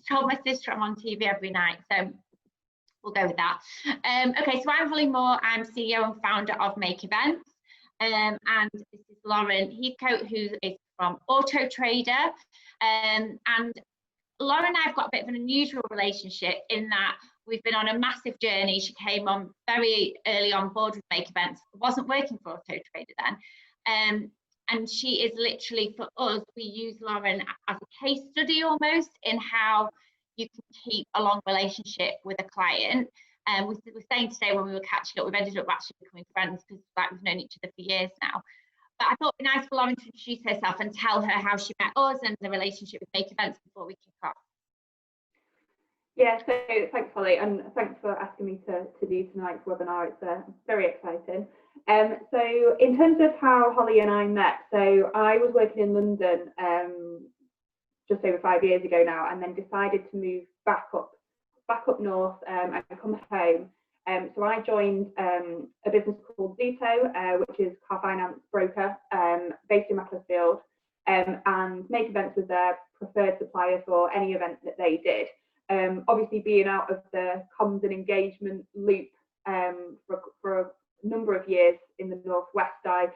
told my sister I'm on TV every night, so we'll go with that. Okay, so I'm Holly Moore. I'm CEO and founder of Make Events. And this is Lauren Heathcote, who is from Auto Trader. And Lauren and I have got a bit of an unusual relationship in that we've been on a massive journey. She came on very early on board with Make Events. I wasn't working for Auto Trader then. And she is literally, for us, we use Lauren as a case study almost in how you can keep a long relationship with a client. And we were saying today when we were catching up, we've ended up actually becoming friends because like we've known each other for years now. But I thought it'd be nice for Lauren to introduce herself and tell her how she met us and the relationship with Make Events before we kick off. Yeah, so thanks, Holly, and thanks for asking me to do tonight's webinar. It's very exciting. So in terms of how Holly and I met, so I was working in London just over 5 years ago now, and then decided to move back up north and come home. So I joined a business called Zito, which is car finance broker based in Macclesfield, and Make Events was their preferred supplier for any event that they did. Obviously, being out of the comms and engagement loop for a number of years in the Northwest, I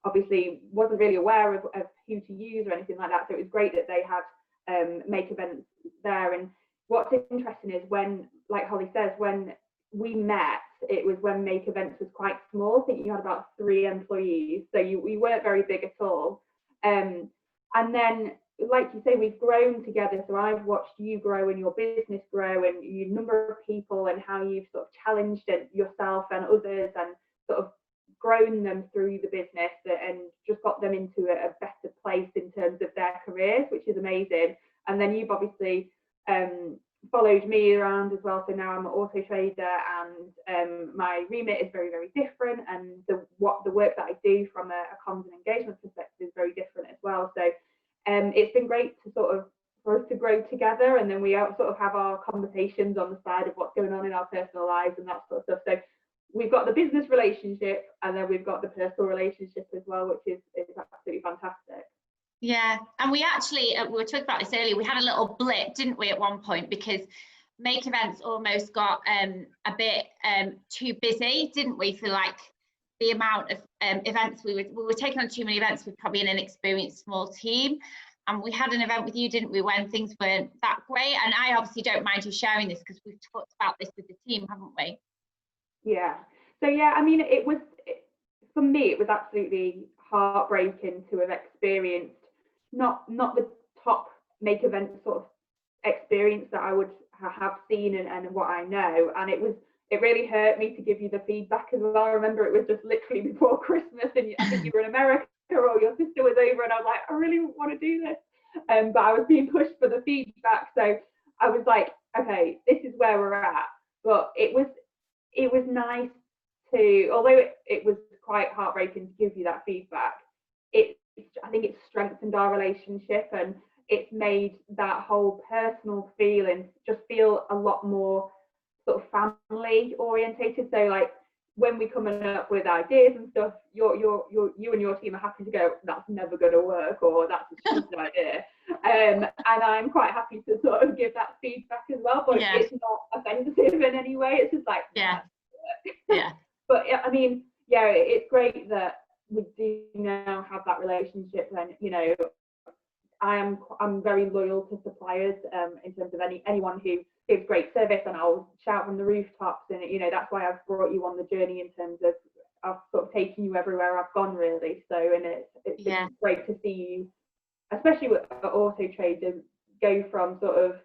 obviously wasn't really aware of who to use or anything like that. So it was great that they had Make Events there. And what's interesting is when, like Holly says, when we met, it was when Make Events was quite small. I think you had about 3 employees, so we weren't very big at all. And then, like you say, we've grown together. So I've watched you grow and your business grow and your number of people and how you've sort of challenged yourself and others and sort of grown them through the business and just got them into a better place in terms of their careers, which is amazing. And then you've obviously followed me around as well. So now I'm an Auto Trader, and my remit is very, very different. And the work that I do from a comms and engagement perspective is very different as well. So it's been great to for us to grow together, and then we sort of have our conversations on the side of what's going on in our personal lives and that sort of stuff. So we've got the business relationship, and then we've got the personal relationship as well, which is absolutely fantastic. Yeah, and we actually, we were talking about this earlier, we had a little blip, didn't we, at one point, because Make Events almost got a bit too busy, didn't we, for like the amount of events we were taking on too many events with probably an inexperienced small team. And we had an event with you, didn't we, when things weren't that great? And I obviously don't mind you sharing this because we've talked about this with the team, haven't we? Yeah. So yeah, I mean, for me, it was absolutely heartbreaking to have experienced not the top Make Event sort of experience that I would have seen and what I know. And it really hurt me to give you the feedback as well. I remember it was just literally before Christmas, and I think you were in America or your sister was over, and I was like, I really want to do this. But I was being pushed for the feedback. So I was like, okay, this is where we're at. But it was nice to, although it was quite heartbreaking to give you that feedback, I think it's strengthened our relationship, and it's made that whole personal feeling just feel a lot more sort of family orientated. So like when we coming up with ideas and stuff, you and your team are happy to go, that's never going to work, or that's a stupid idea. And I'm quite happy to sort of give that feedback as well, but it's not offensive in any way. It's just like, yeah. But I mean, yeah, it's great that we do now have that relationship, and you know, I'm very loyal to suppliers in terms of anyone who gives great service, and I'll shout from the rooftops, and you know, that's why I've brought you on the journey in terms of I've sort of taken you everywhere I've gone, really. So, and it's been great to see you, especially with Auto Trader, go from sort of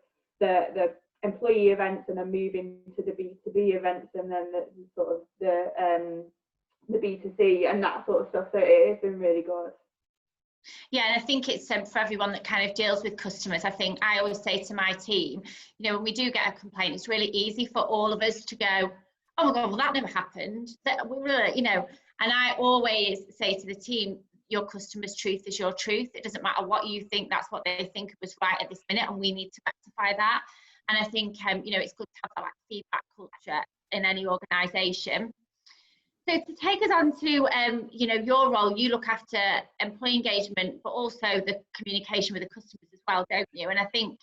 the employee events and then move into the B2B events, and then the sort of the B2C and that sort of stuff. So it has been really good. Yeah, and I think it's for everyone that kind of deals with customers. I think I always say to my team, you know, when we do get a complaint, it's really easy for all of us to go, oh my God, well, that never happened. You know, and I always say to the team, your customer's truth is your truth. It doesn't matter what you think, that's what they think was right at this minute, and we need to rectify that. And I think, you know, it's good to have that feedback culture in any organisation. So to take us on to, you know, your role, you look after employee engagement, but also the communication with the customers as well, don't you? And I think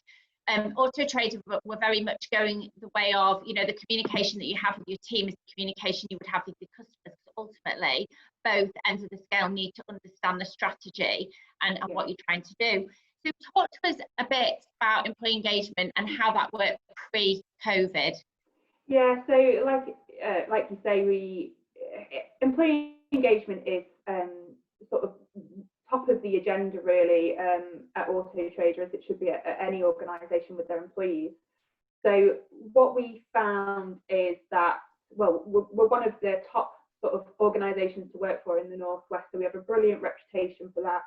Auto Trader were very much going the way of, you know, the communication that you have with your team is the communication you would have with your customers. Ultimately, both ends of the scale need to understand the strategy and what you're trying to do. So talk to us a bit about employee engagement and how that worked pre-COVID. Yeah, so like you say, employee engagement is sort of top of the agenda really at Auto Trader, as it should be at any organisation with their employees. So what we found is that, well, we're one of the top sort of organisations to work for in the Northwest, so we have a brilliant reputation for that.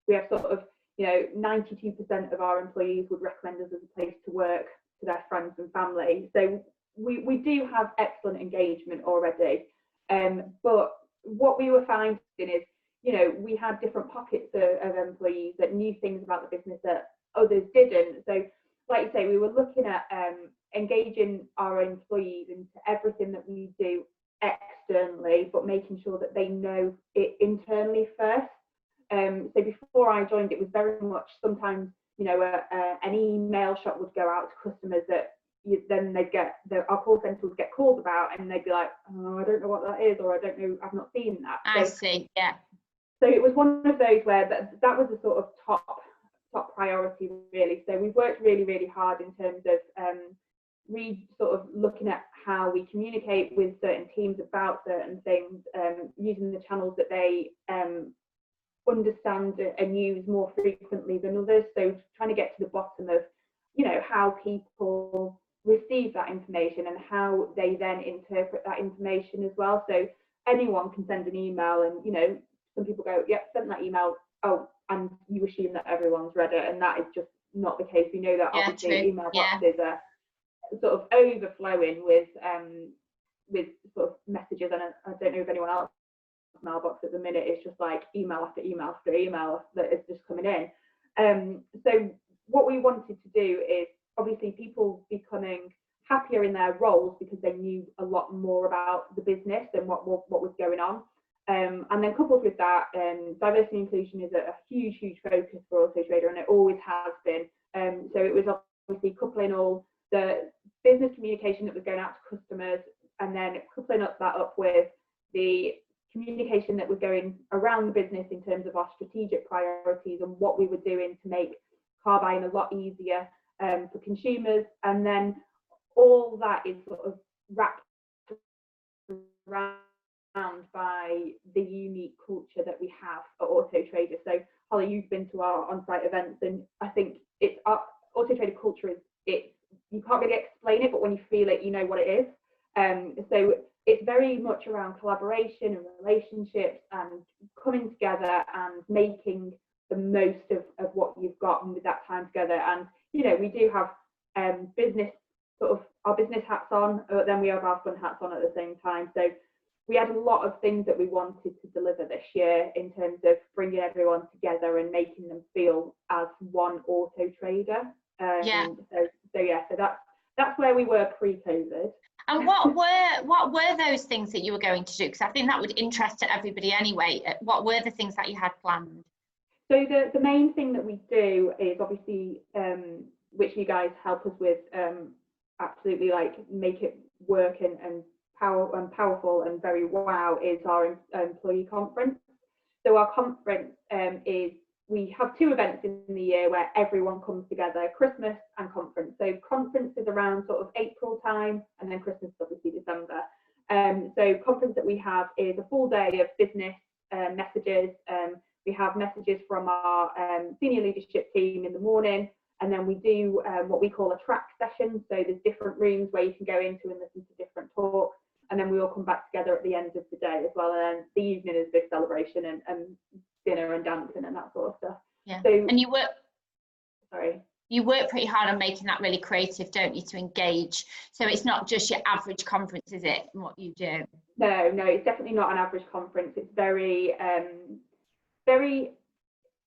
We have sort of, you know, 92% of our employees would recommend us as a place to work to their friends and family. So we do have excellent engagement already. But what we were finding is, you know, we had different pockets of employees that knew things about the business that others didn't. So like you say, we were looking at engaging our employees into everything that we do externally, but making sure that they know it internally first. So before I joined, it was very much sometimes, you know, an email shot would go out to customers that then they'd get, our call centre would get calls about, and they'd be like, oh, I don't know what that is, or I don't know, I've not seen that. I see, yeah. So it was one of those where that was a sort of top priority really. So we've worked really, really hard in terms of sort of looking at how we communicate with certain teams about certain things, using the channels that they understand and use more frequently than others. So trying to get to the bottom of, you know, how people receive that information and how they then interpret that information as well. So anyone can send an email, and, you know, some people go, yep, send that email, oh, and you assume that everyone's read it, and that is just not the case. We know that obviously email boxes are sort of overflowing with sort of messages, and I don't know if anyone else mailbox at the minute is just like email after email after email that is just coming in. So what we wanted to do is obviously people becoming happier in their roles because they knew a lot more about the business and what was going on. And then coupled with that, diversity and inclusion is a huge focus for Auto Trader, and it always has been. So it was obviously coupling all the business communication that was going out to customers, and then coupling that up with the communication that was going around the business in terms of our strategic priorities and what we were doing to make car buying a lot easier for consumers. And then all that is sort of wrapped around by the unique culture that we have at Auto Trader. So Holly, you've been to our on-site events, and I think it's our Auto Trader culture you can't really explain it, but when you feel it, you know what it is. So it's very much around collaboration and relationships and coming together and making the most of what you've got with that time together. And, you know, we do have business, sort of our business hats on, but then we have our fun hats on at the same time. So we had a lot of things that we wanted to deliver this year in terms of bringing everyone together and making them feel as one Auto Trader. So that's where we were pre-COVID. And what were those things that you were going to do? Because I think that would interest everybody anyway. What were the things that you had planned? So the main thing that we do is obviously, which you guys help us with, absolutely, like make it work and powerful and very wow, is our employee conference. So our conference is, we have two events in the year where everyone comes together, Christmas and conference. So conference is around sort of April time, and then Christmas is obviously December. So conference that we have is a full day of business messages. We have messages from our senior leadership team in the morning, and then we do what we call a track session. So there's different rooms where you can go into and listen to different talks, and then we all come back together at the end of the day as well. And then the evening is big celebration and dinner and dancing and that sort of stuff. Yeah. So, and you work pretty hard on making that really creative, don't you, to engage? So it's not just your average conference, is it, what you do? No, it's definitely not an average conference. It's very very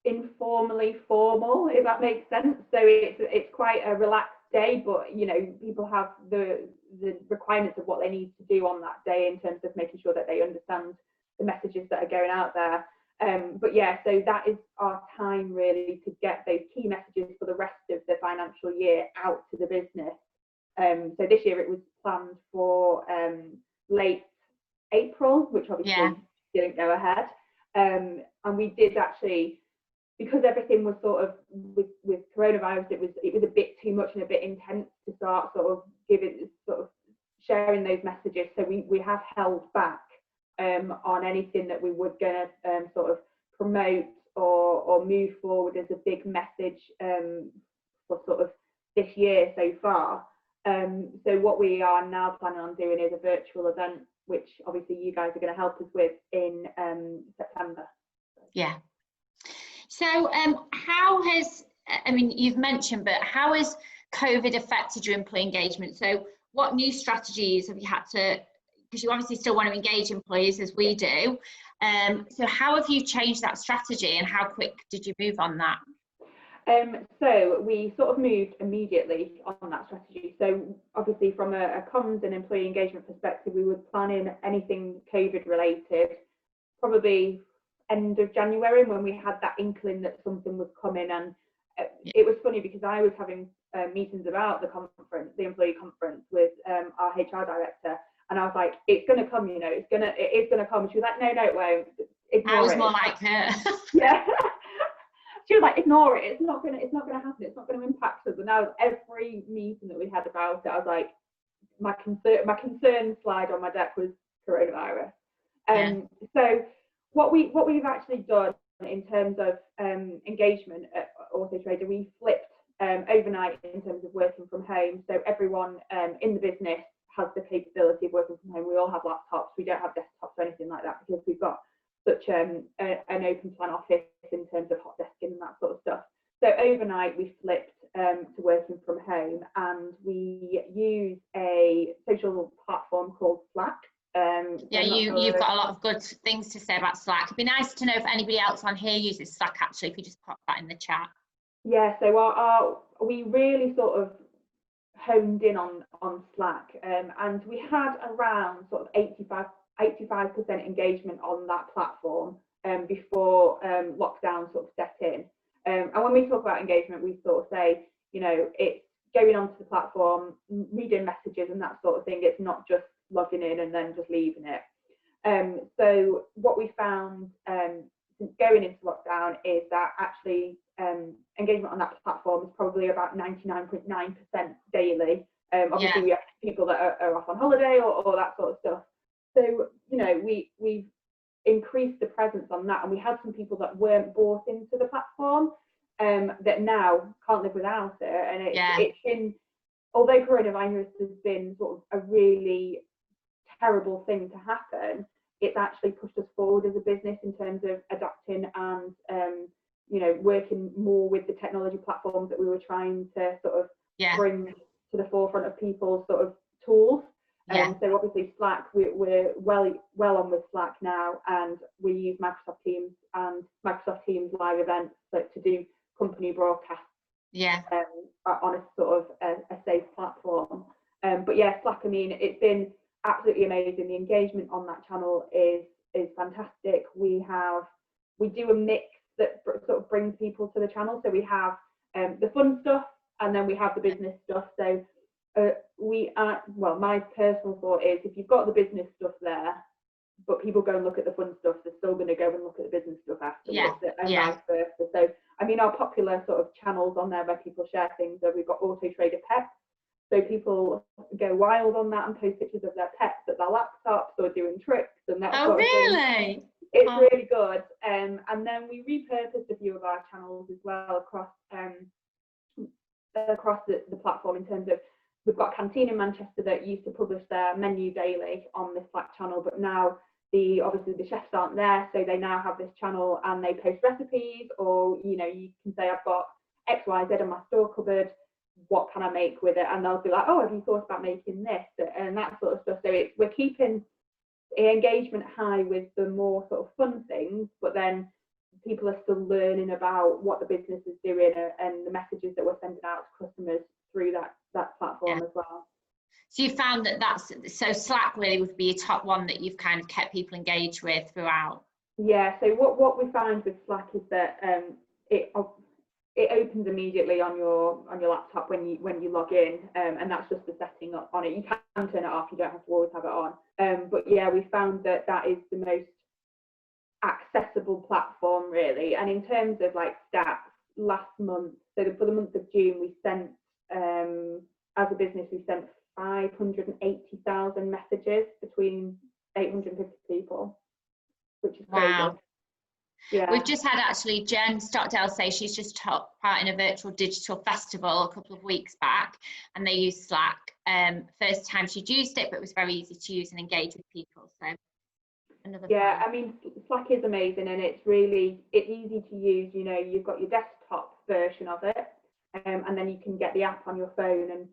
informally formal, if that makes sense. So it's quite a relaxed day, but, you know, people have the requirements of what they need to do on that day in terms of making sure that they understand the messages that are going out there. But yeah, so that is our time really to get those key messages for the rest of the financial year out to the business. So this year it was planned for late April, which obviously didn't go ahead. And we did actually, because everything was sort of with coronavirus, it was a bit too much and a bit intense to start sort of sharing those messages. So we have held back on anything that we were going to sort of promote or move forward as a big message for sort of this year so far. So what we are now planning on doing is a virtual event, which obviously you guys are going to help us with in September. Yeah. So how has, I mean, you've mentioned, but how has COVID affected your employee engagement? So what new strategies have you had to, because you obviously still want to engage employees as we do. So how have you changed that strategy and how quick did you move on that? So we sort of moved immediately on that strategy. So obviously from a comms and employee engagement perspective, we were planning anything COVID related, probably end of January when we had that inkling that something was coming. And it was funny because I was having meetings about the conference, the employee conference with our HR director. And I was like, it's going to come, you know, it is going to come. She was like, no, it won't. Ignore I was it. more like her. Yeah. She was like, ignore it. It's not going to happen. It's not going to impact us. And now every meeting that we had about it, I was like, my concern slide on my deck was coronavirus. So what we've actually done in terms of engagement at Auto Trader, we flipped overnight in terms of working from home. So everyone in the business has the capability of working from home. We all have laptops. We don't have desktops or anything like that because we've got such an open plan office in terms of hot desking and that sort of stuff. So overnight we flipped to working from home, and we use a social platform called Slack. Yeah, you've got a lot of good things to say about Slack. It'd be nice to know if anybody else on here uses Slack, actually, if you just pop that in the chat. Yeah, so we really sort of honed in on Slack, and we had around sort of 85% engagement on that platform before lockdown sort of set in. And when we talk about engagement, we sort of say, you know, it's going onto the platform, reading messages and that sort of thing. It's not just logging in and then just leaving it. So what we found since going into lockdown is that actually engagement on that platform is probably about 99.9% daily. Obviously, we have people that are off on holiday or that sort of stuff. So, you know, we've increased the presence on that, and we had some people that weren't bought into the platform that now can't live without it. And it's been, although coronavirus has been sort of a really terrible thing to happen, it's actually pushed us forward as a business in terms of adapting and you know, working more with the technology platforms that we were trying to sort of bring to the forefront of people's sort of tools. So obviously Slack, we're well on with Slack now, and we use Microsoft Teams and Microsoft Teams live events to do company broadcasts on a sort of a safe platform. But yeah, Slack, I mean, it's been absolutely amazing. The engagement on that channel is fantastic. We do a mix that sort of brings people to the channel. So we have the fun stuff, and then we have the business stuff. So my personal thought is, if you've got the business stuff there, but people go and look at the fun stuff, they're still going to go and look at the business stuff afterwards, and vice versa. So I mean, our popular sort of channels on there where people share things, so we've got Auto Trader Pets. So people go wild on that and post pictures of their pets at their laptops or doing tricks and that sort of thing. It's really good. And then we repurposed a few of our channels as well across the platform, in terms of, we've got a canteen in Manchester that used to publish their menu daily on this Slack channel, but now obviously the chefs aren't there, so they now have this channel and they post recipes, or you know, you can say, I've got XYZ in my store cupboard, what can I make with it? And they'll be like, oh, have you thought about making this and that sort of stuff. So we're keeping engagement high with the more sort of fun things, but then people are still learning about what the business is doing and the messages that we're sending out to customers through that platform as well. So you found so Slack really would be a top one that you've kind of kept people engaged with throughout? Yeah, so what we find with Slack is that it opens immediately on your laptop when you log in, and that's just the setting up on it. You can turn it off, you don't have to always have it on. But yeah, we found that is the most accessible platform really. And in terms of like stats, last month, so for the month of June, we sent as a business, we sent 580,000 messages between 850 people, which is crazy. Wow. Yeah. We've just had actually Jen Stockdale say she's just took part in a virtual digital festival a couple of weeks back, and they used Slack. First time she'd used it, but it was very easy to use and engage with people. So another yeah, plan. I mean, Slack is amazing, and it's easy to use. You know, you've got your desktop version of it, and then you can get the app on your phone, and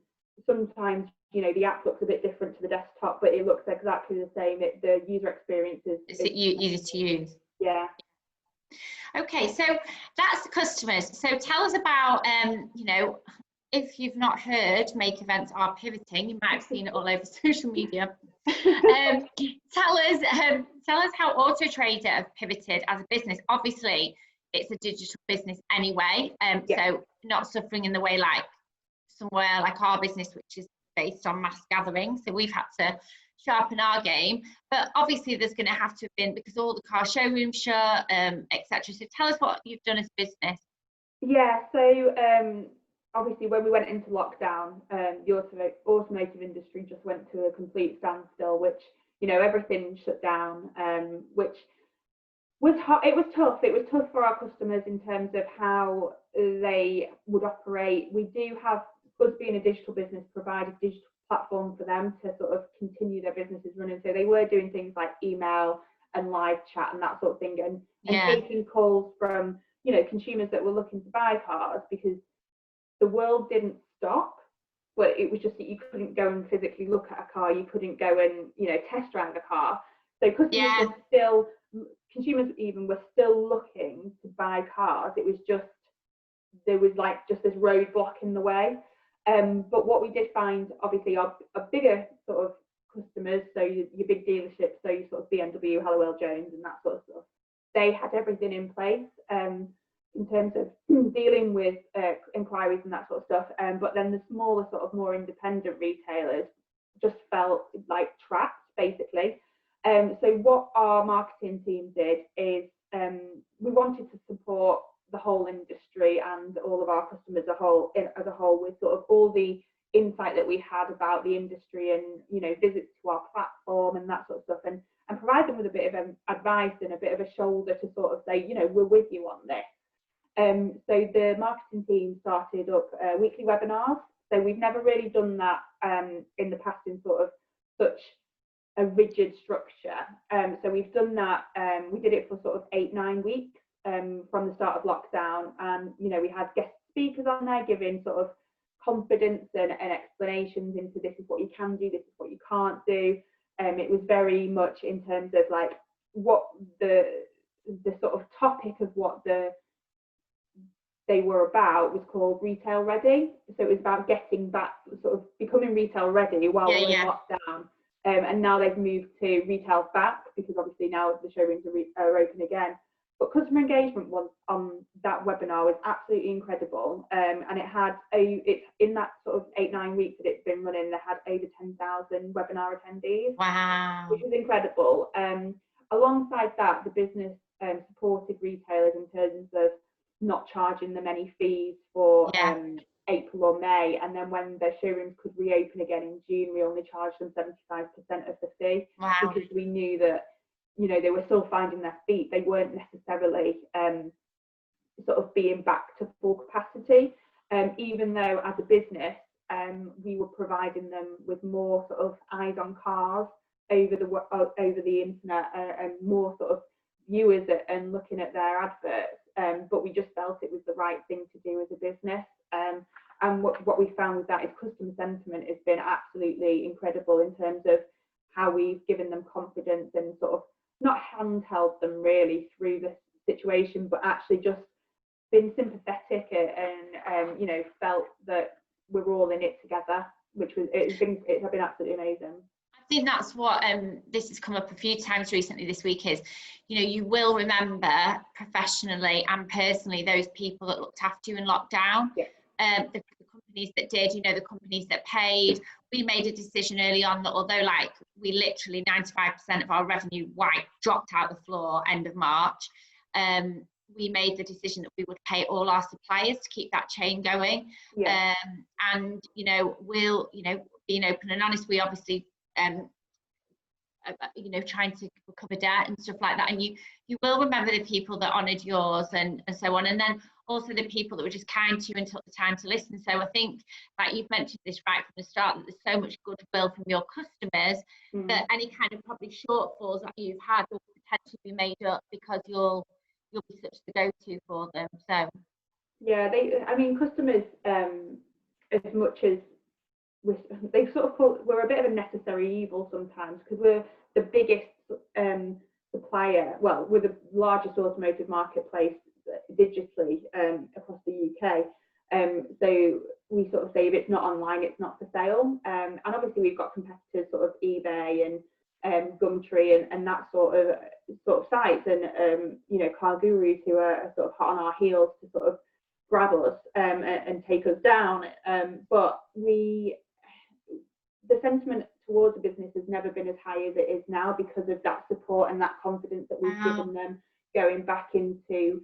sometimes, you know, the app looks a bit different to the desktop, but it looks exactly the same. The user experience is easy to use. Yeah. Okay, so that's the customers. So tell us about, you know, if you've not heard, Make Events are pivoting. You might have seen it all over social media. Tell us how Auto Trader have pivoted as a business. Obviously, it's a digital business anyway, so not suffering in the way like somewhere like our business, which is based on mass gatherings. So we've had to sharpen our game, but obviously there's going to have to have been, because all the car showrooms shut, etc. So tell us what you've done as a business. Yeah, so obviously when we went into lockdown, the automotive industry just went to a complete standstill, which, you know, everything shut down, which was hard. It was tough. It was tough for our customers in terms of how they would operate. We do have, us being a digital business, provide a digital platform for them to sort of continue their businesses running. So they were doing things like email and live chat and that sort of thing, and taking calls from, you know, consumers that were looking to buy cars, because the world didn't stop, but it was just that you couldn't go and physically look at a car, you couldn't go and, you know, test drive a car. So consumers even were still looking to buy cars. It was just, there was like just this roadblock in the way. But what we did find, obviously, our bigger sort of customers, so your big dealerships, so your sort of BMW, Hallowell Jones, and that sort of stuff, they had everything in place in terms of dealing with inquiries and that sort of stuff. But then the smaller, sort of more independent retailers just felt like trapped, basically. So what our marketing team did is we wanted to support the whole industry and all of our customers as a whole with sort of all the insight that we had about the industry and, you know, visits to our platform and that sort of stuff, and provide them with a bit of advice and a bit of a shoulder to sort of say, you know, we're with you on this. So the marketing team started up weekly webinars. So we've never really done that in the past in sort of such a rigid structure. So we've done that. We did it for sort of 8-9 weeks from the start of lockdown, and, you know, we had guest speakers on there giving sort of confidence and explanations into this is what you can do, this is what you can't do. It was very much in terms of like what the sort of topic of what they were about was called Retail Ready. So it was about getting back, sort of becoming retail ready while we're in lockdown. And now they've moved to Retail Back, because obviously now the showrooms are open again. But customer engagement on that webinar was absolutely incredible. And it's in that sort of 8-9 weeks that it's been running, they had over 10,000 webinar attendees. Wow. Which was incredible. Alongside that, the business supported retailers in terms of not charging them any fees for April or May, and then when their showrooms could reopen again in June, we only charged them 75% of the fee. Wow. Because we knew that, you know, they were still finding their feet. They weren't necessarily sort of being back to full capacity, even though as a business we were providing them with more sort of eyes on cars over the internet, and more sort of viewers and looking at their adverts. But we just felt it was the right thing to do as a business. And what we found with that is customer sentiment has been absolutely incredible in terms of how we've given them confidence and sort of not handheld them really through this situation, but actually just been sympathetic and you know, felt that we're all in it together, which was it's been absolutely amazing. think that's what this has come up a few times recently this week is, you know, you will remember professionally and personally those people that looked after you in lockdown. Yeah. The companies that did, you know, the companies that paid. We made a decision early on that although like we literally 95% of our revenue dropped out the floor end of March, we made the decision that we would pay all our suppliers to keep that chain going. Yeah. And, you know, we'll, you know, being open and honest, we obviously, you know, trying to recover debt and stuff like that. And you will remember the people that honoured yours and so on. And then also the people that were just kind to you and took the time to listen. So I think, like you've mentioned this right from the start, that there's so much goodwill from your customers that any kind of probably shortfalls that you've had will potentially be made up because you'll be such the go-to for them. So yeah, I mean, customers, as much as they sort of call, we're a bit of a necessary evil sometimes because we're the biggest supplier. Well, we're the largest automotive marketplace digitally across the UK. So we sort of say if it's not online, it's not for sale. And obviously we've got competitors, sort of eBay and Gumtree and that sort of sites, and you know, car gurus who are sort of hot on our heels to sort of grab us and take us down. But the sentiment towards the business has never been as high as it is now because of that support and that confidence that we've given them going back into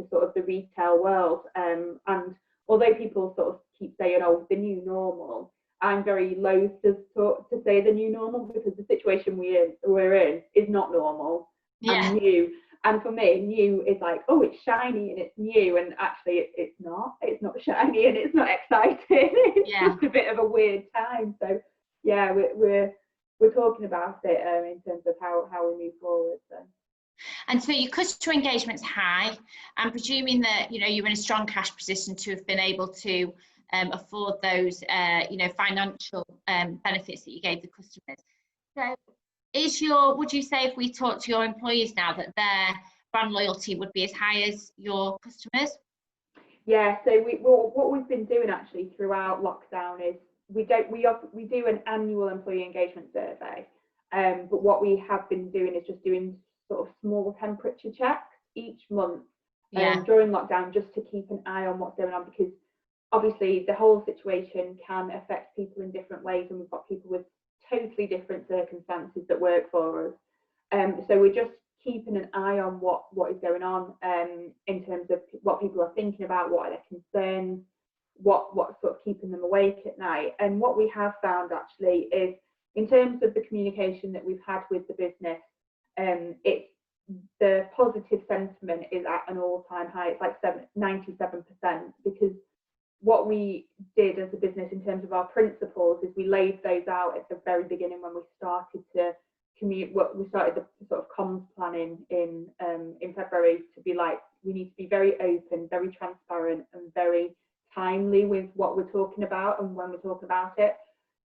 sort of the retail world. And although people sort of keep saying, oh, the new normal, I'm very loath to say the new normal because the situation we're in is not normal and new. And for me, new is like, oh, it's shiny and it's new, and actually it's not. It's not shiny and it's not exciting. It's just a bit of a weird time. So yeah, we're talking about it in terms of how we move forward. So. And so your customer engagement's high. I'm presuming that, you know, you're in a strong cash position to have been able to afford those, you know, financial benefits that you gave the customers. So would you say if we talk to your employees now that their brand loyalty would be as high as your customers? Yeah, so what we've been doing actually throughout lockdown is we do an annual employee engagement survey, but what we have been doing is just doing sort of small temperature checks each month during lockdown, just to keep an eye on what's going on, because obviously the whole situation can affect people in different ways, and we've got people with totally different circumstances that work for us. So we're just keeping an eye on what is going on in terms of what people are thinking about, what are their concerns, what's sort of keeping them awake at night. And what we have found actually is, in terms of the communication that we've had with the business, it's the positive sentiment is at an all-time high. It's like 97%, because what we did as a business in terms of our principles is we laid those out at the very beginning when we started to we started the sort of comms planning in February, to be like, we need to be very open, very transparent and very timely with what we're talking about and when we talk about it.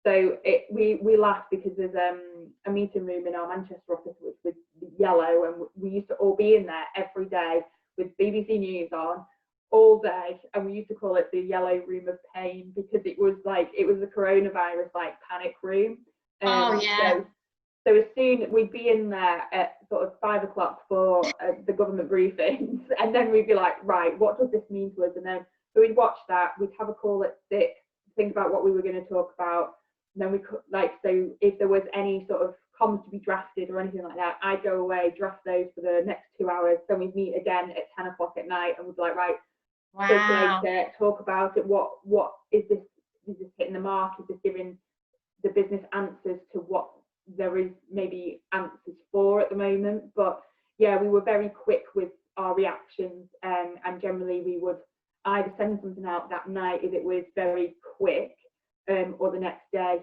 So we laugh because there's a meeting room in our Manchester office which was yellow, and we used to all be in there every day with BBC News on all day, and we used to call it the yellow room of pain because it was the coronavirus like panic room. So as soon we'd be in there at sort of 5 o'clock for the government briefings, and then we'd be like, right, what does this mean to us? And then so we'd watch that, we'd have a call at 6, think about what we were going to talk about, and then we could, so if there was any sort of comms to be drafted or anything like that, I'd go away, draft those for the next 2 hours, then we'd meet again at 10 o'clock at night, and we'd be like, right, talk about it. What is this? Is this hitting the mark? Is this giving the business answers to what there is maybe answers for at the moment? But yeah, we were very quick with our reactions, and generally we would either send something out that night if it was very quick, or the next day.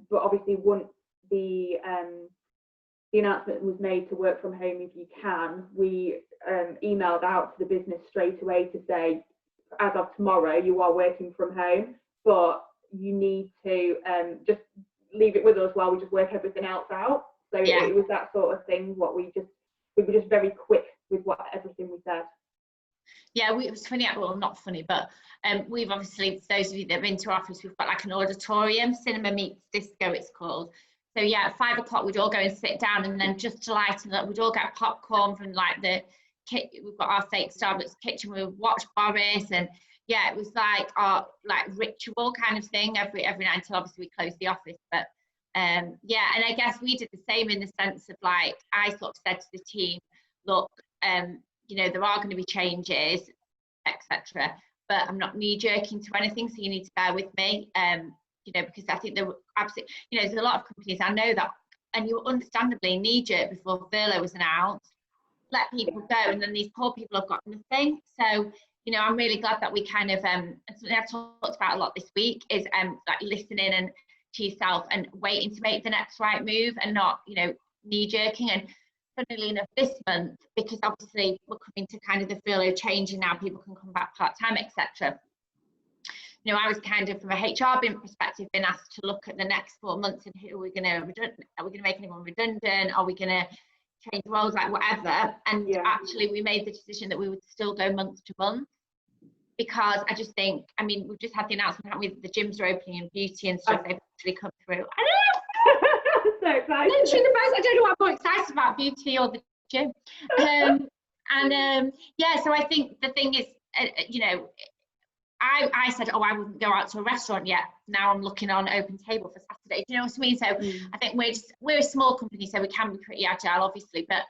But obviously, once the announcement was made to work from home if you can, we emailed out to the business straight away to say, as of tomorrow, you are working from home, but you need to just leave it with us while we just work everything else out. So it was that sort of thing. We were just very quick with everything we said. Yeah, it was funny, well, not funny, but we've obviously, for those of you that have been to our office, we've got like an auditorium, Cinema Meets Disco it's called. So yeah, at 5 o'clock we'd all go and sit down, and then just to lighten up, we'd all get popcorn from like we've got our fake Starbucks kitchen, we would watch Boris, and yeah, it was like our like ritual kind of thing every night until obviously we closed the office. But yeah, and I guess we did the same in the sense of like, I sort of said to the team, look, you know, there are going to be changes, etc. But I'm not knee-jerking to anything, so you need to bear with me. You know, because I think there were absolutely, you know, there's a lot of companies, I know that, and you were understandably knee-jerk before furlough was announced, let people go, and then these poor people have got nothing. So, you know, I'm really glad that we kind of, and something I've talked about a lot this week is like listening and to yourself and waiting to make the next right move, and not, you know, knee-jerking. And funnily enough, this month, because obviously we're coming to kind of the furlough changing now, people can come back part-time, etc. You know, I was kind of, from a HR perspective, been asked to look at the next 4 months, and who are we going to make anyone redundant? Are we going to change roles, like whatever? And actually we made the decision that we would still go month to month, because I just think, I mean, we've just had the announcement, haven't we, the gyms are opening and beauty and stuff, they've actually come through. I know, so excited. I don't know what I'm more excited about, beauty or the gym. Yeah, so I think the thing is, you know, I said, oh, I wouldn't go out to a restaurant yet. Now I'm looking on Open Table for Saturday. Do you know what I mean? So I think we're a small company, so we can be pretty agile, obviously. But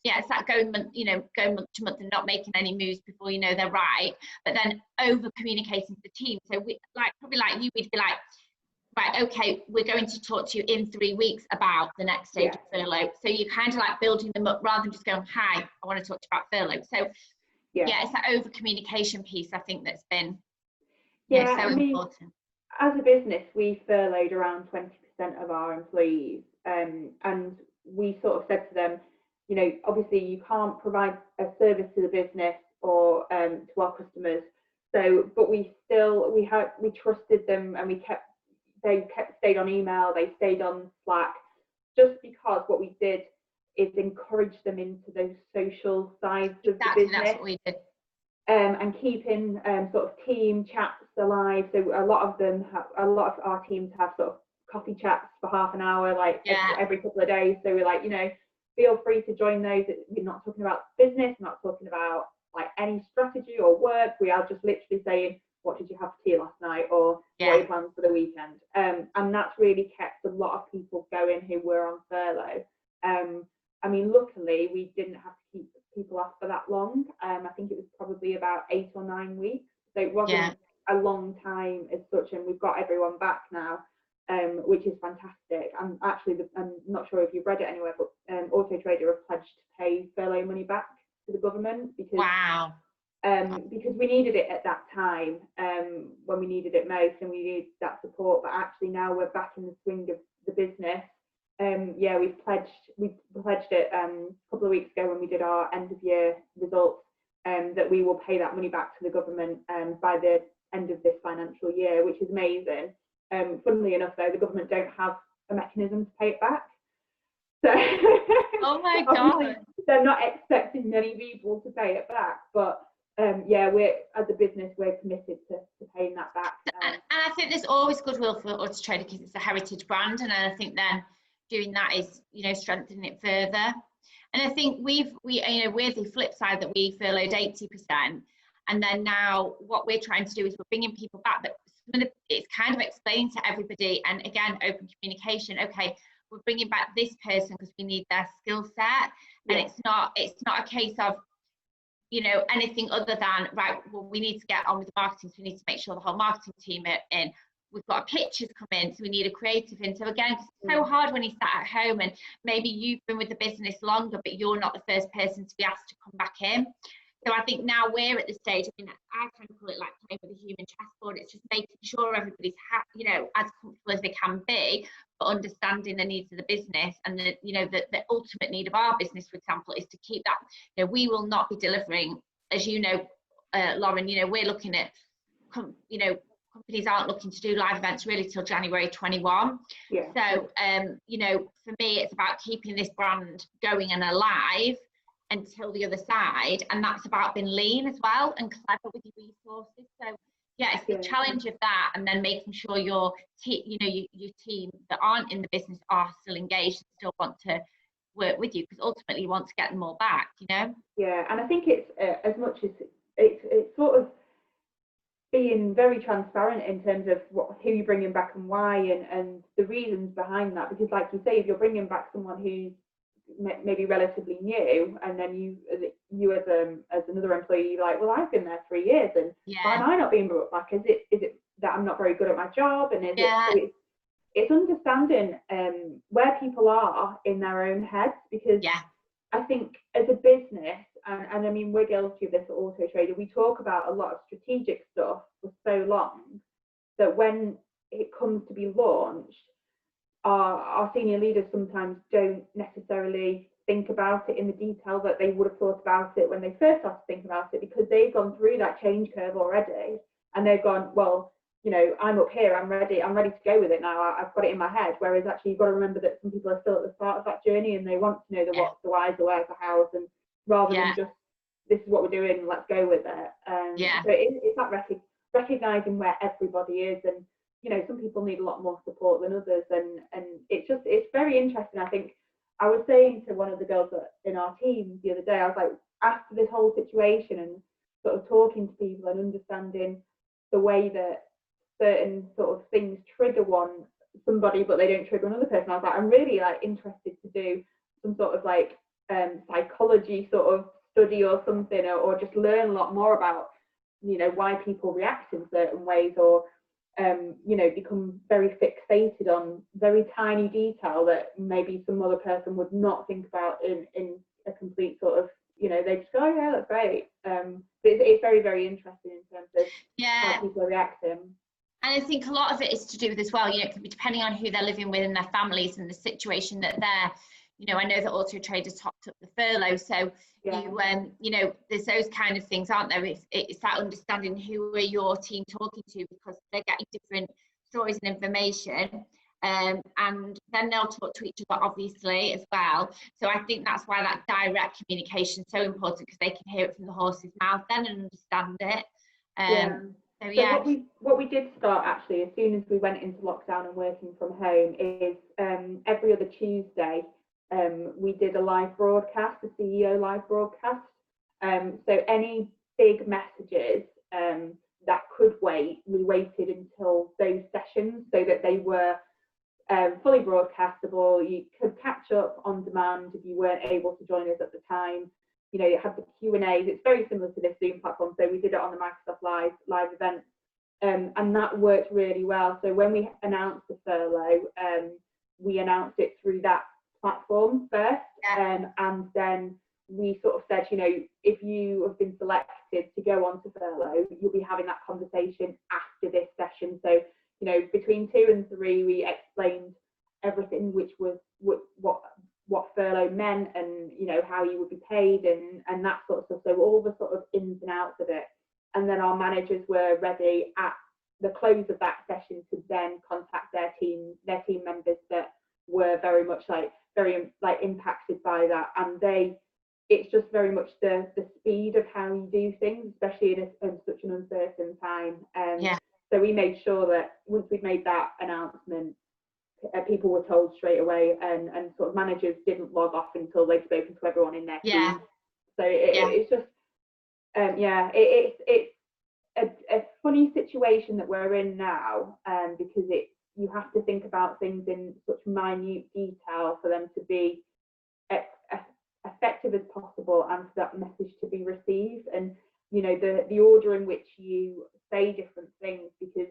yeah, it's that going month to month and not making any moves before you know they're right. But then over communicating to the team. So we probably like you, we'd be like, right, okay, we're going to talk to you in 3 weeks about the next stage of furlough. So you're kind of like building them up rather than just going, hi, I want to talk to you about furlough. So yeah, it's that over communication piece, I think, that's been so important. As a business, we furloughed around 20% of our employees, and we sort of said to them, you know, obviously you can't provide a service to the business or to our customers. So, but we trusted them, and they stayed on email, they stayed on Slack, just because what we did is encourage them into those social sides of the business. That's what we did. And keeping sort of team chats alive. So a lot of our teams have sort of coffee chats for half an hour, like every couple of days. So we're like, you know, feel free to join those. We're not talking about business, not talking about like any strategy or work. We are just literally saying, what did you have for tea last night, or what are your plans for the weekend? And that's really kept a lot of people going who were on furlough. I mean, luckily we didn't have to keep people off for that long. I think it was probably about 8 or 9 weeks. So it wasn't a long time as such, and we've got everyone back now, which is fantastic. And actually, I'm not sure if you've read it anywhere, but Auto Trader have pledged to pay furlough money back to the government, because because we needed it at that time, when we needed it most, and we needed that support. But actually now we're back in the swing of the business. We pledged it a couple of weeks ago when we did our end of year results, that we will pay that money back to the government by the end of this financial year, which is amazing. Funnily enough, though, the government don't have a mechanism to pay it back. So oh my God, they're not expecting many people to pay it back, but we're, as a business, we're committed to paying that back. And I think there's always goodwill for Auto Trader because it's a heritage brand, and I think then doing that is, you know, strengthening it further. And I think we're the flip side, that we furloughed 80%, and then now what we're trying to do is we're bringing people back, but it's kind of explaining to everybody, and again, open communication. Okay, we're bringing back this person because we need their skill set, and it's not a case of, you know, anything other than, right, well, we need to get on with the marketing, so we need to make sure the whole marketing team are in. We've got pictures come in, so we need a creative in. So again, it's so hard when you sat at home and maybe you've been with the business longer, but you're not the first person to be asked to come back in. So I think now we're at the stage, I mean, I kind of call it like playing with a human chessboard. It's just making sure everybody's, you know, as comfortable as they can be, but understanding the needs of the business, and the, you know, the ultimate need of our business, for example, is to keep that, you know, we will not be delivering, as you know, Lauren, you know, we're looking at, you know, companies aren't looking to do live events really till January 21. So, you know, for me, it's about keeping this brand going and alive, until the other side. And that's about being lean as well and clever with your resources. So yeah, it's the challenge of that, and then making sure your team, your team that aren't in the business are still engaged and still want to work with you, because ultimately you want to get them all back, Yeah, and I think it's as much as it's sort of being very transparent in terms of who you're bringing back and why, and the reasons behind that. Because like you say, if you're bringing back someone who's maybe relatively new, and then you as another employee, you're like, well, I've been there 3 years, and why am I not being brought back? Is it that I'm not very good at my job? And it's understanding where people are in their own heads, because I think as a business, and I mean, we're guilty of this at Auto Trader, we talk about a lot of strategic stuff for so long that when it comes to be launched, our senior leaders sometimes don't necessarily think about it in the detail that they would have thought about it when they first started to think about it, because they've gone through that change curve already, and they've gone, well, I'm up here, I'm ready to go with it now, I've got it in my head. Whereas actually you've got to remember that some people are still at the start of that journey, and they want to know the what's, the whys, the where's, the hows, and rather than just, this is what we're doing, let's go with it. So it's that recognizing where everybody is, and some people need a lot more support than others, and it's very interesting. I think I was saying to one of the girls in our team the other day, I was like, after this whole situation and sort of talking to people and understanding the way that certain sort of things trigger somebody, but they don't trigger another person, I was like, I'm really interested to do some sort of psychology sort of study or something, or just learn a lot more about why people react in certain ways, or become very fixated on very tiny detail that maybe some other person would not think about in a complete sort of, they just go, oh yeah, that's great. But it's very, very interesting in terms of how people are reacting. And I think a lot of it is to do with as well, it could be depending on who they're living with and their families and the situation that they're, I know that Auto Trader topped up the furlough, so there's those kind of things, aren't there? It's that understanding who are your team talking to, because they're getting different stories and information, and then they'll talk to each other obviously as well. So I think that's why that direct communication is so important, because they can hear it from the horse's mouth then and understand it. So what we did start actually as soon as we went into lockdown and working from home is every other Tuesday we did a live broadcast, a CEO live broadcast. So any big messages that could wait, we waited until those sessions so that they were fully broadcastable. You could catch up on demand if you weren't able to join us at the time. You had the Q&As. It's very similar to this Zoom platform. So we did it on the Microsoft Live event, and that worked really well. So when we announced the furlough, we announced it through that platform first, and then we sort of said, if you have been selected to go on to furlough, you'll be having that conversation after this session. So between 2 and 3, we explained everything, which was what furlough meant, and how you would be paid, and that sort of stuff. So all the sort of ins and outs of it, and then our managers were ready at the close of that session to then contact their team members that were very much very impacted by that, and it's just very much the speed of how you do things, especially in such an uncertain time. So we made sure that once we'd made that announcement, people were told straight away, and sort of managers didn't log off until they'd spoken to everyone in their team. So it's just it's a funny situation that we're in now, because you have to think about things in such minute detail for them to be effective as possible, and for that message to be received, and the order in which you say different things, because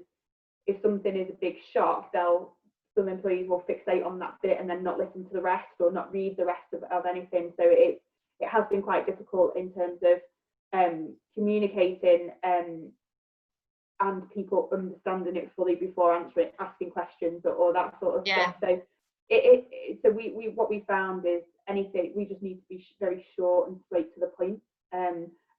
if something is a big shock, some employees will fixate on that bit and then not listen to the rest, or not read the rest of anything. So it has been quite difficult in terms of communicating and people understanding it fully before asking questions or that sort of stuff. So we what we found is anything, we just need to be very short and straight to the point.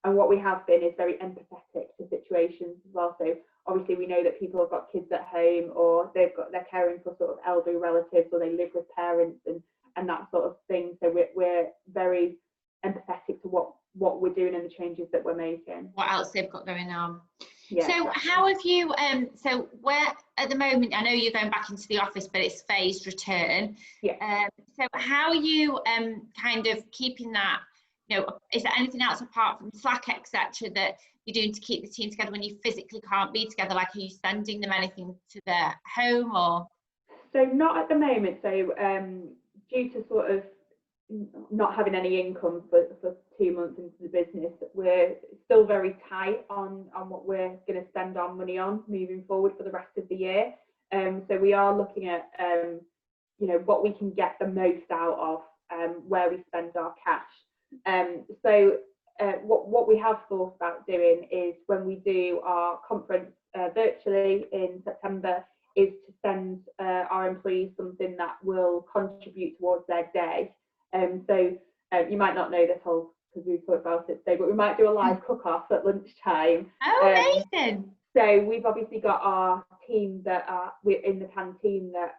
And what we have been is very empathetic to situations as well. So obviously we know that people have got kids at home, or they're caring for sort of elderly relatives, or they live with parents and that sort of thing. So we're very empathetic to what we're doing and the changes that we're making. What else they've got going on. Yeah, so exactly. how have you so where at the moment, I know you're going back into the office, but it's phased return. Yeah. So how are you kind of keeping that, you know, is there anything else apart from Slack, etc., that you're doing to keep the team together when you physically can't be together? Like, are you sending them anything to their home or? So not at the moment. So due to sort of not having any income for 2 months into the business, we're still very tight on what we're going to spend our money on moving forward for the rest of the year. So we are looking at you know, what we can get the most out of where we spend our cash. So what we have thought about doing is, when we do our conference virtually in September, is to send our employees something that will contribute towards their day. So you might not know this whole, because we've talked about it today, but we might do a live cook-off at lunchtime. Oh, amazing. So we've obviously got our team that are in the canteen that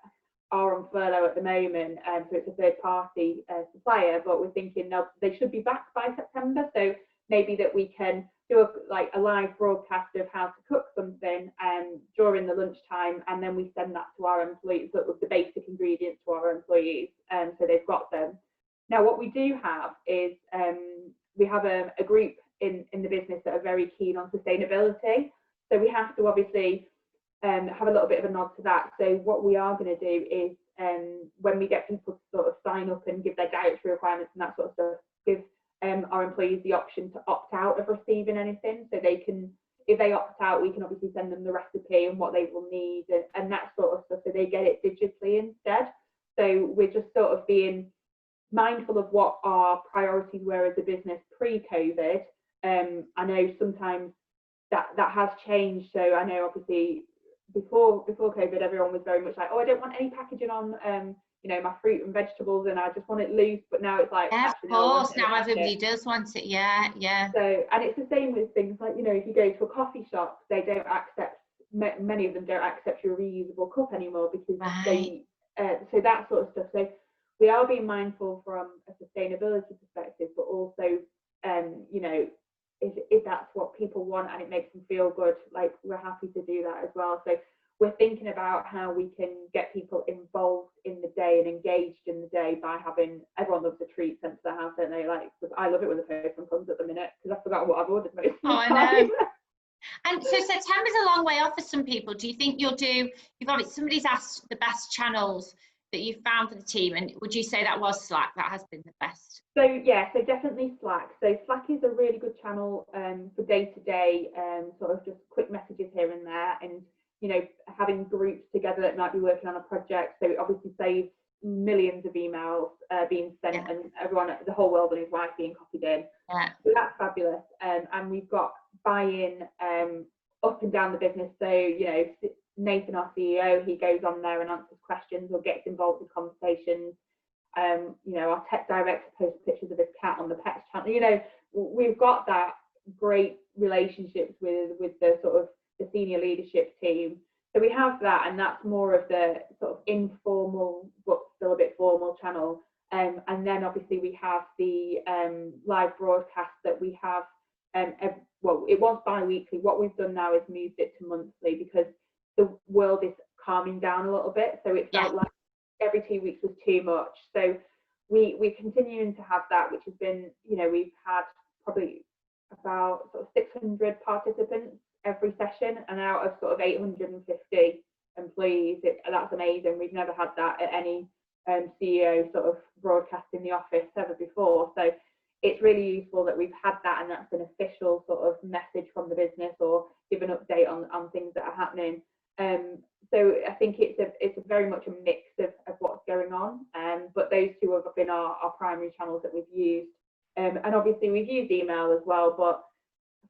are on furlough at the moment, so it's a third-party supplier, but we're thinking they should be back by September, so maybe that we can do a live broadcast of how to cook something during the lunchtime, and then we send that to our employees, that was the basic ingredients to our employees, so they've got them. Now, what we do have is we have a group in the business that are very keen on sustainability, so we have to obviously have a little bit of a nod to that. So what we are going to do is, when we get people to sort of sign up and give their dietary requirements and that sort of stuff, give our employees the option to opt out of receiving anything, so they can, if they opt out, we can obviously send them the recipe and what they will need and that sort of stuff, so they get it digitally instead. So we're just sort of being mindful of what our priorities were as a business pre-COVID. I know sometimes that has changed, so I know obviously before COVID, everyone was very much like, oh, I don't want any packaging on you know, my fruit and vegetables, and I just want it loose. But now it's like, Yeah, of course, now everybody does want it. Yeah. So, and it's the same with things like, you know, if you go to a coffee shop, they don't accept, many of them don't accept your reusable cup anymore, because they so that sort of stuff. So we are being mindful from a sustainability perspective, but also you know, if that's what people want and it makes them feel good, like, we're happy to do that as well. So we're thinking about how we can get people involved in the day and engaged in the day by having, everyone loves a treat sent to their house, don't they? Like, I love it when the postman comes at the minute, because I've forgotten what I've ordered most of the time. I know. And so September's a long way off for some people. Do you think you'll do, somebody's asked the best channels that you've found for the team, and would you say that was Slack? That has been the best? So yeah, so definitely Slack. So Slack is a really good channel for day-to-day sort of just quick messages here and there, and, you know, having groups together that might be working on a project. So it obviously saves millions of emails being sent, and everyone, the whole world and his wife being copied in. So that's fabulous. And we've got buy-in up and down the business. So, you know, Nathan, our CEO, he goes on there and answers questions or gets involved with conversations. You know, our tech director posts pictures of his cat on the pets channel. You know, we've got that great relationships with the sort of the senior leadership team. So we have that, and that's more of the sort of informal but still a bit formal channel. And then obviously we have the live broadcast that we have. Well, it was bi-weekly. What we've done now is moved it to monthly, because the world is calming down a little bit. So it felt like every 2 weeks was too much. So we're continuing to have that, which has been, you know, we've had probably about sort of 600 participants every session, and out of sort of 850 employees. That's amazing. We've never had that at any CEO sort of broadcast in the office ever before. So it's really useful that we've had that, and that's an official sort of message from the business, or give an update on things that are happening. So I think it's a very much a mix of what's going on. But those two have been our primary channels that we've used. And obviously we've used email as well, but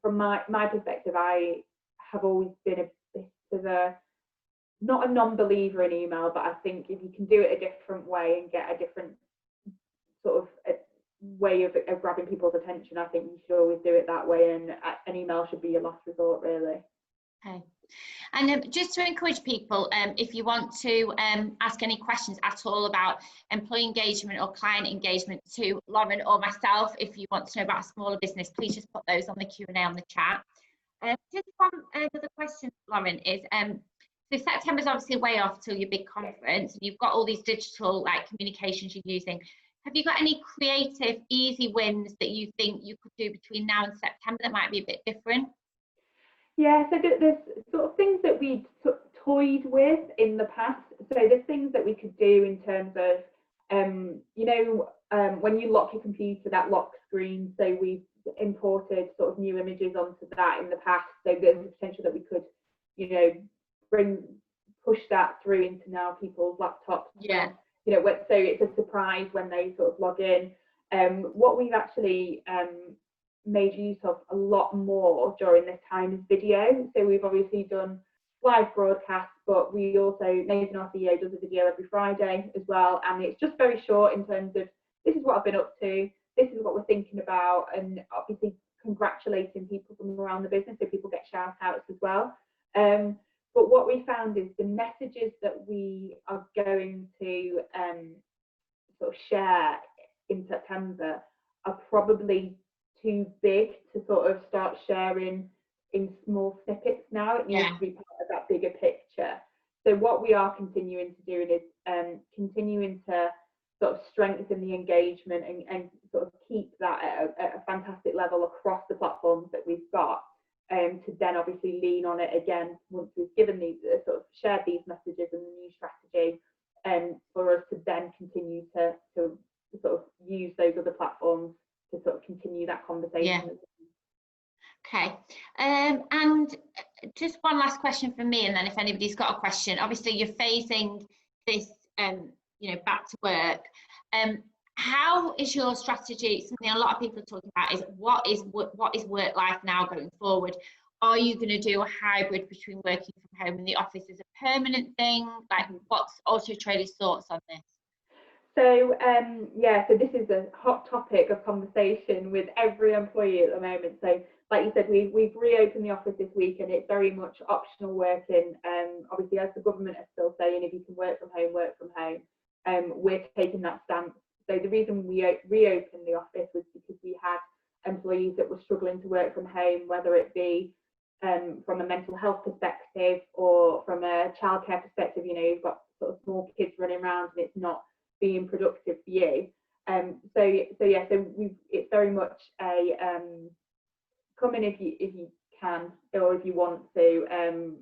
from my perspective, I have always been a bit of a, not a non-believer in email, but I think if you can do it a different way and get a different sort of way of grabbing people's attention, I think you should always do it that way, and an email should be your last resort, really. Okay. And just to encourage people, if you want to ask any questions at all about employee engagement or client engagement to Lauren or myself, if you want to know about a smaller business, please just put those on the Q&A on the chat. Just one another question, Lauren, is so September's obviously way off till your big conference, and you've got all these digital like communications you're using. Have you got any creative, easy wins that you think you could do between now and September that might be a bit different? Yeah, so there's sort of things that we toyed with in the past. So there's things that we could do in terms of, when you lock your computer, that lock screen. So we've imported sort of new images onto that in the past. So there's the potential that we could, push that through into now people's laptops. Yeah. So it's a surprise when they sort of log in. What we've actually made use of a lot more during this time is video. So we've obviously done live broadcasts, but we also, Nathan, our CEO, does a video every Friday as well. And it's just very short in terms of, this is what I've been up to, this is what we're thinking about, and obviously congratulating people from around the business, so people get shout outs as well. But what we found is the messages that we are going to sort of share in September are probably too big to sort of start sharing in small snippets now. It needs to be part of that bigger picture. So what we are continuing to do is continuing to sort of strengthen the engagement and sort of keep that at a fantastic level across the platforms that we've got, to then obviously lean on it again once we've given these sort of shared these messages and the new strategy, for us to then continue to sort of use those other platforms to sort of continue that conversation. Yeah. Okay, and just one last question from me, and then if anybody's got a question, obviously you're phasing this, back to work. How is your strategy? Something a lot of people are talking about is what is work life now going forward? Are you going to do a hybrid between working from home and the office as a permanent thing? Like, what's Auto Trader's thoughts on this? So so this is a hot topic of conversation with every employee at the moment. So like you said, we've reopened the office this week, and it's very much optional working. Obviously, as the government is still saying, if you can work from home, work from home. We're taking that stance. So the reason we reopened the office was because we had employees that were struggling to work from home, whether it be from a mental health perspective or from a childcare perspective. You've got sort of small kids running around and it's not being productive for you. So it's very much a come in if you can or if you want to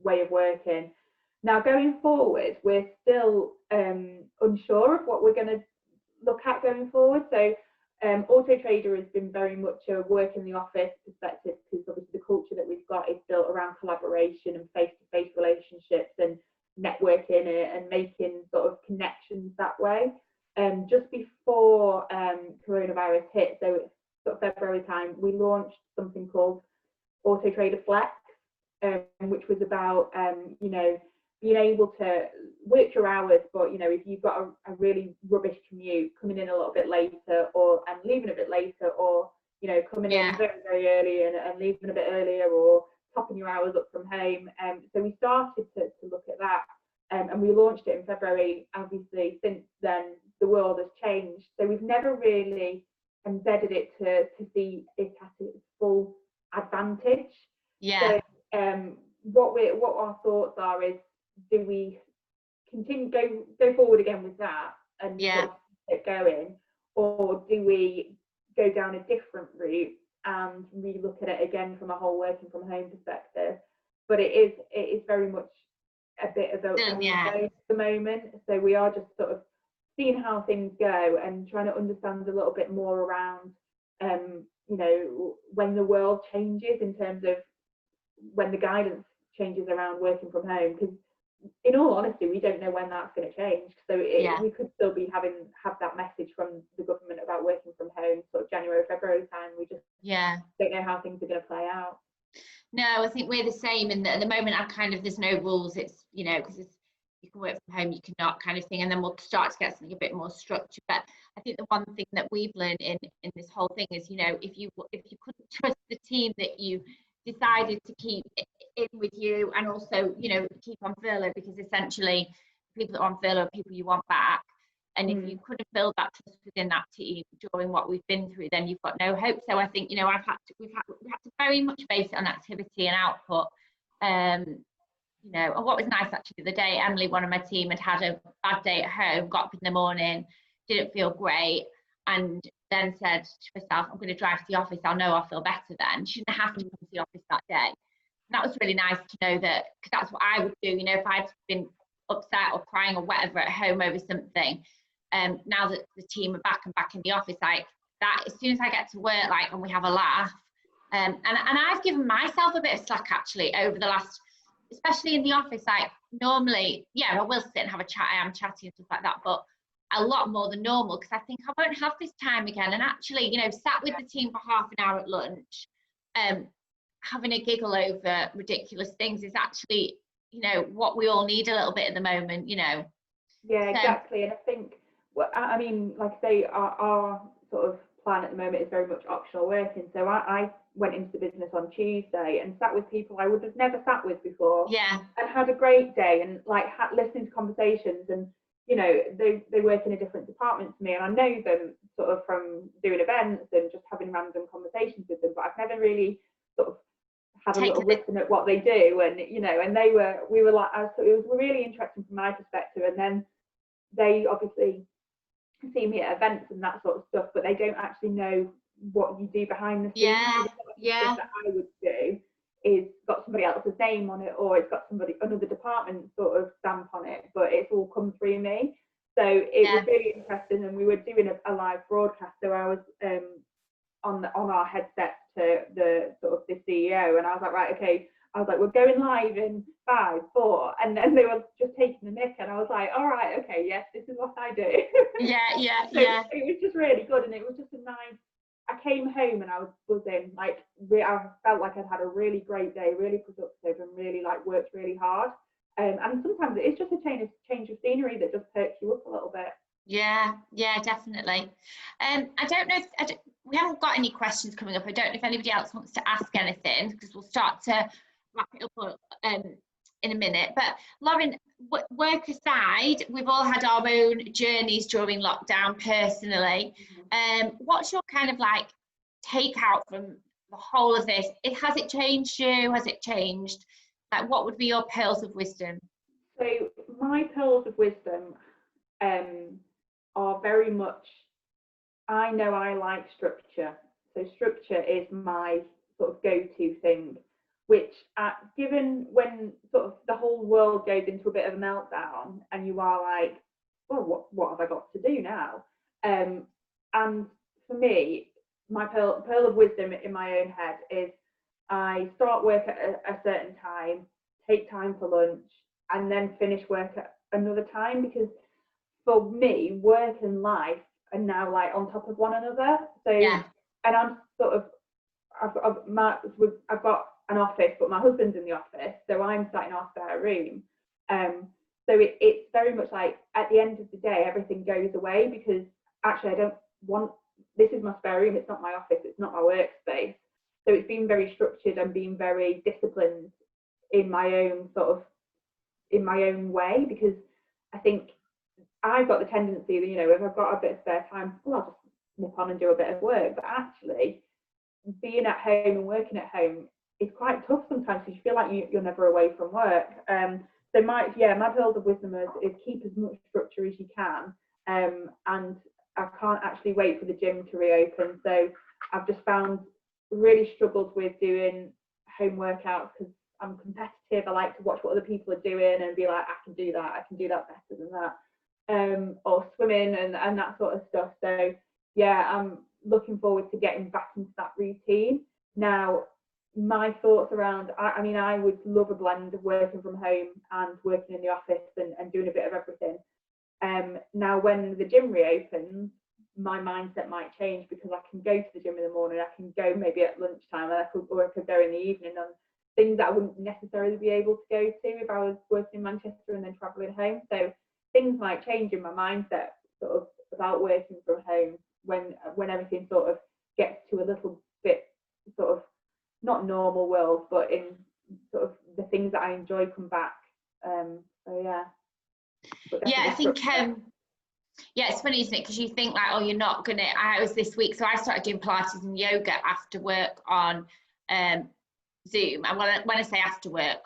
way of working. Now going forward, we're still unsure of what we're going to look at going forward. So Auto Trader has been very much a work in the office perspective, because obviously the culture that we've got is built around collaboration and face-to-face relationships and networking and making sort of connections that way. Just before coronavirus hit, so it's sort of February time, we launched something called Auto Trader Flex, which was about being able to work your hours, but if you've got a really rubbish commute, coming in a little bit later and leaving a bit later, or coming in very, very early and leaving a bit earlier, or topping your hours up from home. So we started to look at that, and we launched it in February. Obviously, since then, the world has changed. So we've never really embedded it to see it at its full advantage. Yeah. So what our thoughts are is, do we continue go forward again with that and sort of get going, or do we go down a different route and relook at it again from a whole working from home perspective? But it is very much a bit of a at the moment. So we are just sort of seeing how things go and trying to understand a little bit more around when the world changes, in terms of when the guidance changes around working from home, because in all honesty, we don't know when that's going to change. So we could still be have that message from the government about working from home sort of January, February time. We just don't know how things are going to play out. No, I think we're the same. And at the moment, there's no rules. It's because you can work from home, you cannot, kind of thing. And then we'll start to get something a bit more structured. But I think the one thing that we've learned in this whole thing is, if you couldn't trust the team that you decided to keep in with you and also, you know, keep on furlough, because essentially people that are on furlough are people you want back. And if you couldn't build that trust within that team during what we've been through, then you've got no hope. So I think, you know, we've had to very much base it on activity and output. You know, and what was nice actually the other day, Emily, one of my team, had a bad day at home, got up in the morning, didn't feel great, and then said to herself, I'm going to drive to the office, I'll know I'll feel better then. She didn't have to come to the office that day. And that was really nice to know that, because that's what I would do, you know, if I'd been upset or crying or whatever at home over something. Now that the team are back and back in the office, like that, as soon as I get to work, like, and we have a laugh, and I've given myself a bit of slack actually over the last, especially in the office. Like normally, yeah, I will sit and have a chat, I am chatty and stuff like that, but a lot more than normal, because I think I won't have this time again. And actually, you know, sat with the team for half an hour at lunch, having a giggle over ridiculous things is actually, you know, what we all need a little bit at the moment, you know. Yeah, exactly. And I think, well, I mean, like I say, our sort of plan at the moment is very much optional working. So I went into the business on Tuesday and sat with people I would have never sat with before. Yeah. And had a great day, and like listened to conversations, and you know, they work in a different department to me, and I know them sort of from doing events and just having random conversations with them, but I've never really sort of had a little listen at what they do. And you know, and we were like, so it was really interesting from my perspective. And then they obviously see me at events and that sort of stuff, but they don't actually know what you do behind the scenes. Yeah. That I would do is got somebody else's name on it, or it's got another department sort of stamp on it, but it's all come through me. So it was really interesting, and we were doing a live broadcast. So I was on our headset to the sort of the CEO, and I was like, right, okay. I was like, we're going live in 5, 4, and then they were just taking the mick, and I was like, all right, okay, yes, this is what I do. So it was just really good, and it was just a nice. I came home and I was buzzing. Like I felt like I'd had a really great day, really productive, and really like worked really hard. And sometimes it's just a change of scenery that just perks you up a little bit. Yeah, definitely. I don't know if we haven't got any questions coming up. I don't know if anybody else wants to ask anything, because we'll start to wrap it up in a minute. But Lauren, work aside, we've all had our own journeys during lockdown personally. What's your kind of like takeout from the whole of this? Has it changed you? Has it changed? Like, what would be your pearls of wisdom? So my pearls of wisdom are very much, I know I like structure. So structure is my sort of go-to thing, which given when sort of the whole world goes into a bit of a meltdown and you are like, well, what have I got to do now? And for me, my pearl of wisdom in my own head is I start work at a certain time, take time for lunch, and then finish work at another time, because for me, work and life are now like on top of one another. So, and I'm sort of, I've got an office, but my husband's in the office, so I'm sat in our spare room. So it's very much like at the end of the day, everything goes away, because actually I don't want, this is my spare room, it's not my office, it's not my workspace. So it's been very structured and being very disciplined in my own way, because I think I've got the tendency that, you know, if I've got a bit of spare time, well, I'll just nip on and do a bit of work. But actually, being at home and working at home is quite tough sometimes, because you feel like you're never away from work. So my pearls of wisdom is keep as much structure as you can. And I can't actually wait for the gym to reopen. So I've just really struggled with doing home workouts, because I'm competitive. I like to watch what other people are doing and be like, I can do that better than that. Or swimming and that sort of stuff. So yeah, I'm looking forward to getting back into that routine. Now, my thoughts around, I mean, I would love a blend of working from home and working in the office and doing a bit of everything. Now, when the gym reopens, my mindset might change, because I can go to the gym in the morning, I can go maybe at lunchtime, and I could go in the evening on things that I wouldn't necessarily be able to go to if I was working in Manchester and then travelling home. So things might change in my mindset sort of about working from home when everything sort of gets to a little bit sort of not normal world, but in sort of the things that I enjoy come back. So yeah. Yeah, I think yeah, it's funny, isn't it? Because you think like, oh, you're not gonna. I was this week, so I started doing Pilates and yoga after work on Zoom. And when I say after work,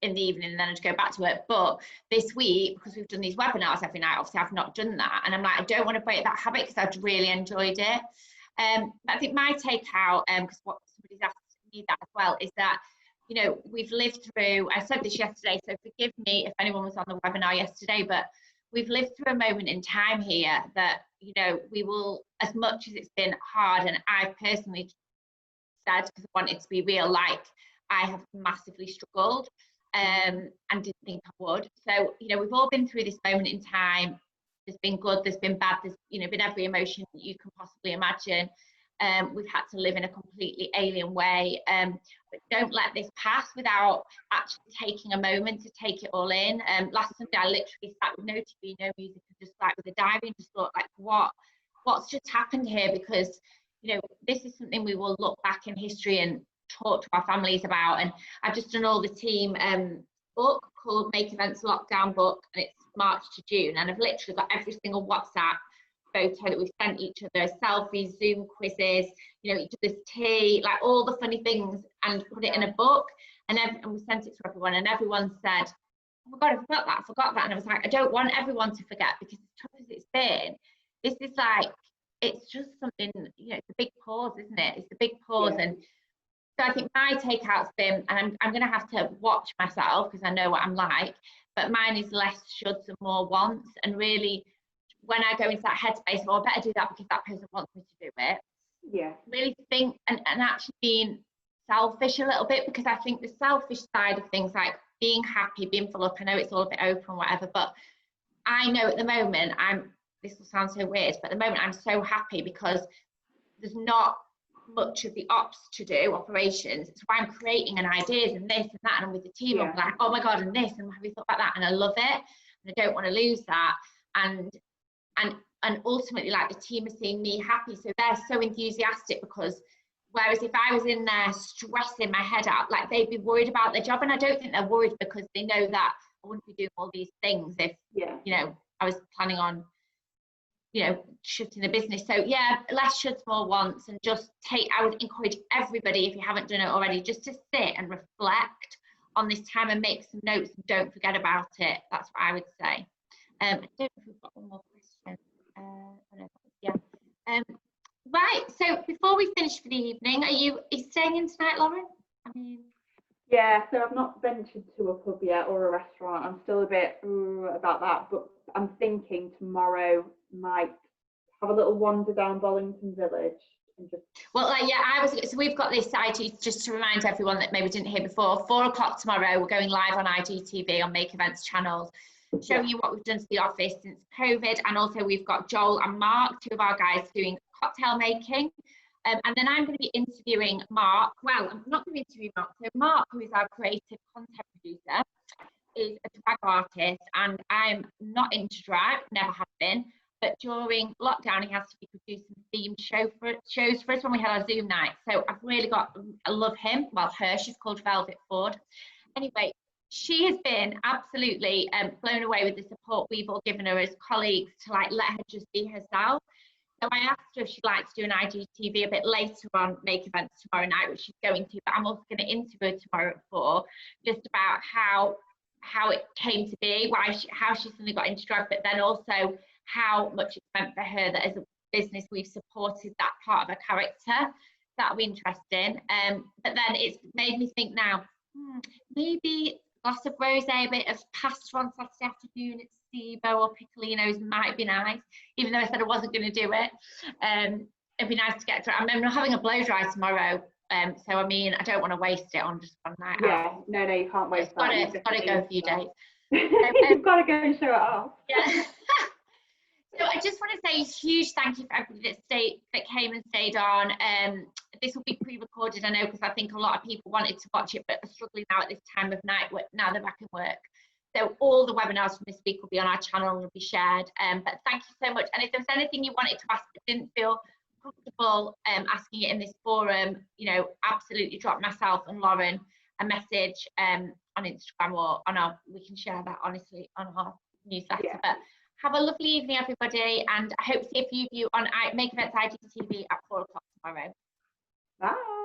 in the evening, and then I'd go back to work. But this week, because we've done these webinars every night, obviously I've not done that, and I'm like, I don't want to break that habit because I've really enjoyed it. But I think my take out, because what somebody's asked me that as well, is that, you know, we've lived through, I said this yesterday, so forgive me if anyone was on the webinar yesterday, but we've lived through a moment in time here that, you know, we will, as much as it's been hard, and I've personally said, because I wanted to be real, like, I have massively struggled and didn't think I would. So, you know, we've all been through this moment in time. There's been good, there's been bad, there's, you know, been every emotion that you can possibly imagine. We've had to live in a completely alien way, but don't let this pass without actually taking a moment to take it all in. Last Sunday I literally sat with no TV, no music, and just like with a diary, and just thought, like, what's just happened here? Because, you know, this is something we will look back in history and talk to our families about. And I've just done all the team book called Make Events Lockdown Book, and it's March to June, and I've literally got every single WhatsApp photo that we've sent each other, selfies, Zoom quizzes, you know, each other's tea, like all the funny things, and put it in a book. And we sent it to everyone, and everyone said, oh my God, I forgot that. And I was like, I don't want everyone to forget, because as tough as it's been, this is like, it's just something, you know, it's a big pause, isn't it? It's a big pause. Yeah. And so I think my takeout's been, and I'm going to have to watch myself because I know what I'm like, but mine is less shoulds and more wants. And really, when I go into that headspace, well, I better do that because that person wants me to do it. Yeah. Really think and actually being selfish a little bit, because I think the selfish side of things, like being happy, being full up, I know it's all a bit open, whatever, but I know at the moment, this will sound so weird, but at the moment I'm so happy because there's not much of the ops to do, operations. So I'm creating and ideas and this and that, and I'm with the team, I'm like, oh my God, and this, and have you thought about that? And I love it, and I don't want to lose that. And ultimately, like, the team are seeing me happy, so they're so enthusiastic, because whereas if I was in there stressing my head out, like, they'd be worried about their job, and I don't think they're worried because they know that I wouldn't be doing all these things if, you know, I was planning on, you know, shutting the business. So yeah, less shoulds, more wants, and just I would encourage everybody, if you haven't done it already, just to sit and reflect on this time and make some notes, and don't forget about it. That's what I would say. I don't know if we've got one more question. Right, so before we finish for the evening, are you staying in tonight, Lauren? I mean, yeah, so I've not ventured to a pub yet or a restaurant. I'm still a bit about that, but I'm thinking tomorrow might have a little wander down Bollington Village and just. Well, so we've got this IG, just to remind everyone that maybe didn't hear before, 4 o'clock tomorrow, we're going live on IGTV on Make Events channels, showing you what we've done to the office since COVID. And also we've got Joel and Mark, 2 of our guys, doing cocktail making. And then I'm going to be interviewing Mark. Well, I'm not going to interview Mark. So Mark, who is our creative content producer, is a drag artist, and I'm not into drag, never have been. But during lockdown, he has to be producing themed shows for us when we had our Zoom night. So I've really I love him. Well, her, she's called Velvet Ford. Anyway, she has been absolutely blown away with the support we've all given her as colleagues to, like, let her just be herself. So I asked her if she'd like to do an IGTV a bit later on Make Events tomorrow night, which she's going to, but I'm also going to interview her tomorrow at 4, just about how it came to be, how she suddenly got into drag, but then also how much it's meant for her that as a business we've supported that part of her character. That'll be interesting. But then it's made me think now, maybe a glass of rosé, a bit of pasta on Saturday afternoon at SIBO or Piccolinos might be nice, even though I said I wasn't going to do it. It'd be nice to get to. I'm having a blow dry tomorrow, so I mean, I don't want to waste it on just one night out. No, you can't waste that. It's got to go a few days. You've got to go and show it off. Yeah. So I just want to say a huge thank you for everybody that came and stayed on. This will be pre-recorded, I know, because I think a lot of people wanted to watch it but are struggling now at this time of night. Now they're back in work. So all the webinars from this week will be on our channel and will be shared. But thank you so much. And if there's anything you wanted to ask but didn't feel comfortable comfortable asking it in this forum, you know, absolutely drop myself and Lauren a message on Instagram or on our, we can share that honestly on our newsletter. Yeah. But have a lovely evening, everybody, and I hope to see a few of you on Make Events IGTV at 4 o'clock tomorrow. Bye.